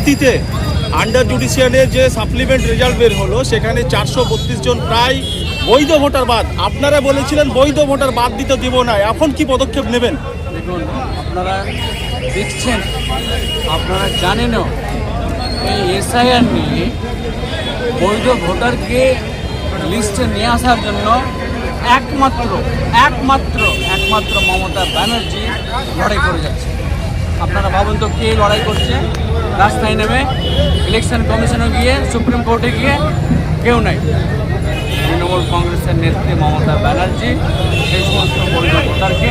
অতীতে আন্ডার জুডিশিয়ালের যে supplement result বের হলো সেখানে 432 জন প্রায় বৈধ ভোটার বাদ। আপনারা বলেছিলেন বৈধ ভোটার বাদ দিতে দেব না, এখন কি পদক্ষেপ নেবেন? দেখুন, আপনারা দেখছেন, আপনারা জানেনও এই এসআইআর নিয়ে বৈধ ভোটারকে লিস্টে নিয়ে আসার জন্য একমাত্র মমতা ব্যানার্জি লড়াই করে যাচ্ছে। আপনারা ভাবুন তো কে লড়াই করছে? রাস্তায় নেমে ইলেকশন কমিশনে গিয়ে সুপ্রিম কোর্টে গিয়ে কেউ নাই। তৃণমূল কংগ্রেসের নেত্রী মমতা ব্যানার্জি সেই সমস্ত বৈধ ভোটারকে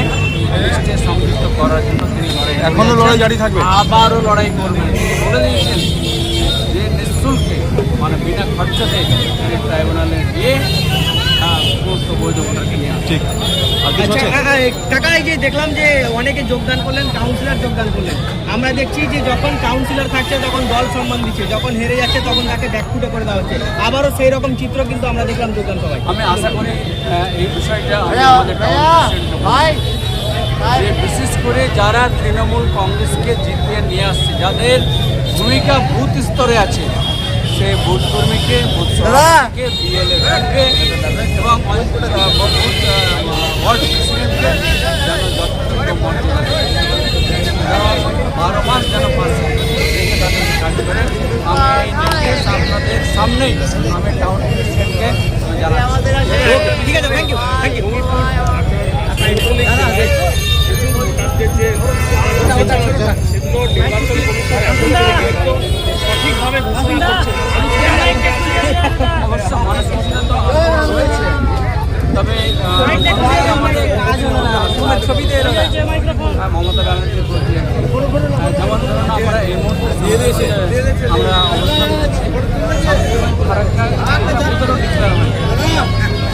লিস্টে সংযুক্ত করার জন্য তিনি লড়াই, এখনও লড়াই জারি থাকবে, আবারও লড়াই করবেন। বলে দিয়েছেন যে নিঃশুল্কে মানে বিনা খরচাতে তিনি ট্রাইব্যুনালে গিয়ে সমস্ত বৈধ ভোটারকে নিয়ে আসে। ঠিক। কাকা, এই যে দেখলাম যে অনেকে যোগদান করলেন, কাউন্সিলর যোগদান করলেন। আমরা দেখছি যে যখন কাউন্সিলর থাকছে তখন দল সম্মান দিচ্ছে, যখন হেরে যাচ্ছে তখন তাকে ব্যাকফুটে করে দেওয়া হচ্ছে। আবারও সেই রকম চিত্র কিন্তু আমরা দেখলাম যোগদান সবাই। আমি আশা করি এই বিষয়টা আমাদের যে বিশেষ করে যারা তৃণমূল কংগ্রেসকে জিতিয়ে নিয়ে আসছে, যাদের ভূমিকা বুথ স্তরে আছে, সে বুথ কর্মীকে, বুথ সভাপতিকে, বিএলএকে এবং ওয়ার্ড প্রেসিডেন্টকে যেন যথাযথ মর্যাদা দেয়। 12 মাস যেন পাশে রেখে তাদেরকে কাজ করে। আমি এই নির্দেশ আপনাদের সামনেই আমি টাউন প্রেসিডেন্টকে জানাচ্ছি। ঠিক আছে, থ্যাংক ইউ। সঠিকভাবে ঘোষণা করছে, অবশ্য মানুষের সিদ্ধান্ত রয়েছে, তবে মমতা ব্যানার্জির প্রতি যেমন ধরুন আমরা এই মুহূর্তে আমরা অবস্থান করছি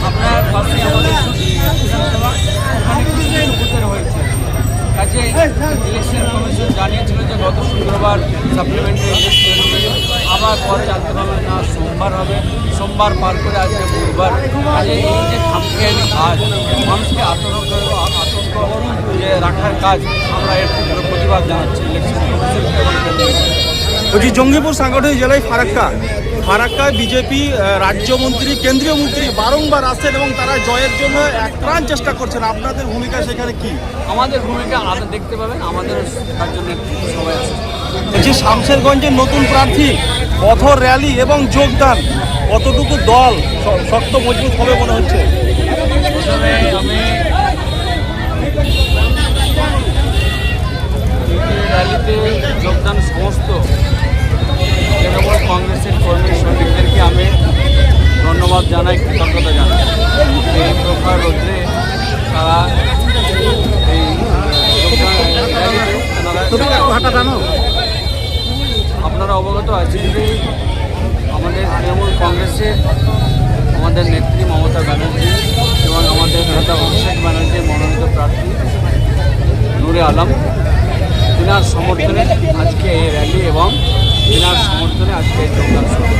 আপনার পাশে আমাদের বিধানসভা ওখানে কিছু ভোটার হয়েছে। কাজে ইলেকশন কমিশন জানিয়েছিল যে গত শুক্রবার সাপ্লিমেন্টারি লিস্ট বেরোবে, আবার পরে জানতে পারবেন না সোমবার হবে, সোমবার পার করে আজকে বুধবার। কাজে এই যে খামখেয়ালি কাজ, মানুষকে আতঙ্ক যে রাখার কাজ, আমরা এর তীব্র প্রতিবাদ জানাচ্ছি ইলেকশন কমিশনকে এবং বলছি জঙ্গিপুর সাংগঠনিক জেলায় ফারাক্কায় বিজেপি রাজ্যমন্ত্রী, কেন্দ্রীয় মন্ত্রী বারংবার আসছেন এবং তারা জয়ের জন্য একপ্রাণ চেষ্টা করছেন। আপনাদের ভূমিকা সেখানে কি? আমাদের ভূমিকা আলাদা দেখতে পাবেন, আমাদের তার জন্য সবাই আছে। বলছি শামশেরগঞ্জের নতুন প্রার্থী, পথ র্যালি এবং যোগদান, কতটুকু দল শক্ত মজবুত হবে মনে হচ্ছে? প্রথমে আমি র্যালিতে যোগদান সমস্ত তৃণমূল কংগ্রেসের কর্মী সৈনিকদেরকে আমি ধন্যবাদ জানাই, কৃতজ্ঞতা জানাই। এই প্রখর রোদ্রে তারা এই আপনারা অবগত আছেন যে আমাদের তৃণমূল কংগ্রেসের আমাদের নেত্রী মমতা ব্যানার্জি এবং আমাদের নেতা অভিষেক ব্যানার্জির মনোনীত প্রার্থী নূরে আলম, তিনার সমর্থনে আজকে এই র্যালি এবং তিনার সমর্থনে আজকে এই যোগদান সভা।